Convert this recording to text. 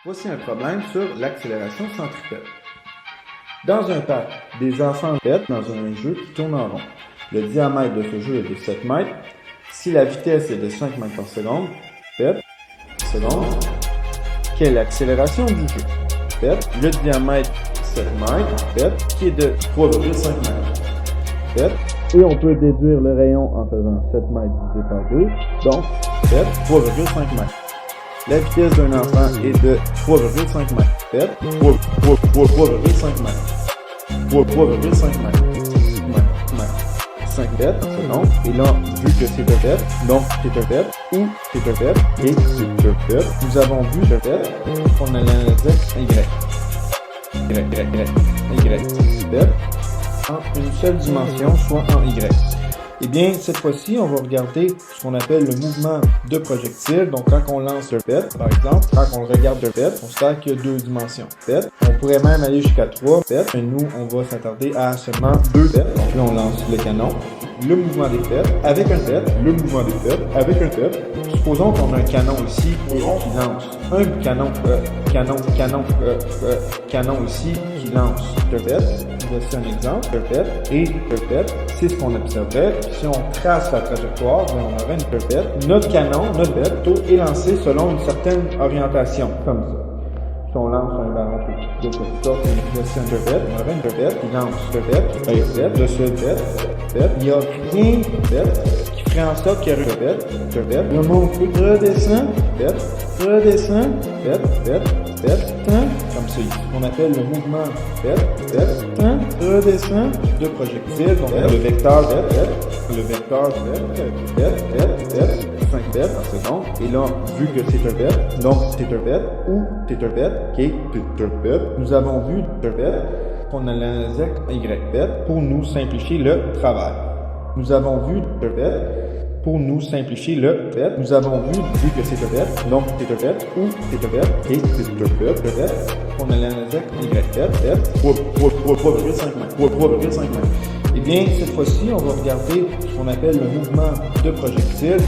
Voici un problème sur l'accélération centripète. Dans un parc, des enfants pètent dans un jeu qui tourne en rond. Le diamètre de ce jeu est de 7 mètres. Si la vitesse est de 5 mètres par seconde, quelle est l'accélération du jeu? Le diamètre 7 mètres, qui est de 3,5 mètres. Et on peut déduire le rayon en faisant 7 mètres divisé par 2, donc 3,5 mètres. La vitesse d'un enfant est de 3,5 mètres. 3,5 mètres. 3,5 mètres. 5 mètres par seconde. Et là, vu que c'est un pète, donc c'est un pète, ou c'est un pète, et c'est un pète, nous avons vu le pète qu'on analysait Y. Pète en une seule dimension, soit en Y. Eh bien, cette fois-ci, on va regarder ce qu'on appelle le mouvement de projectile. Donc, quand on lance le pète, par exemple, quand on regarde le pète, on constate qu'il y a 2 dimensions. Pète. On pourrait même aller jusqu'à 3 pètes, mais nous, on va s'attarder à seulement 2 pètes. Donc là, on lance le canon, le mouvement des pètes, avec un pète, le mouvement des pètes, avec un pète. Supposons qu'on a un canon ici qui lance. Un canon ici qui lance le pète. Voici un exemple, pipette et pipette, c'est ce qu'on observait. Si on trace la trajectoire, on aurait une pipette. Notre canon, notre bateau est lancé selon une certaine orientation, comme ça. Si on lance un ballon de cette sorte, voici un pipette, on aurait une pipette qui lance pipette, de ce pipette. Il n'y a rien de pipette qui ferait en sorte qu'il y ait une pipette. Le monde redescend, redescend, comme ça ici. On appelle le mouvement redescend de projectile. Donc le vecteur 5 pètes par seconde. Et là, vu que c'est un pète, donc c'est un pète ou c'est un pète qui est un pète. Nous avons vu un pète qu'on analysait Y pète pour nous simplifier le travail. Nous avons vu un pète pour nous simplifier le pète. Nous avons vu que c'est un pète, donc c'est un pète ou c'est un pète et c'est un pète. On analysait Y pète, 3,5 mètres. Eh bien, cette fois-ci, on va regarder ce qu'on appelle le mouvement de projectile.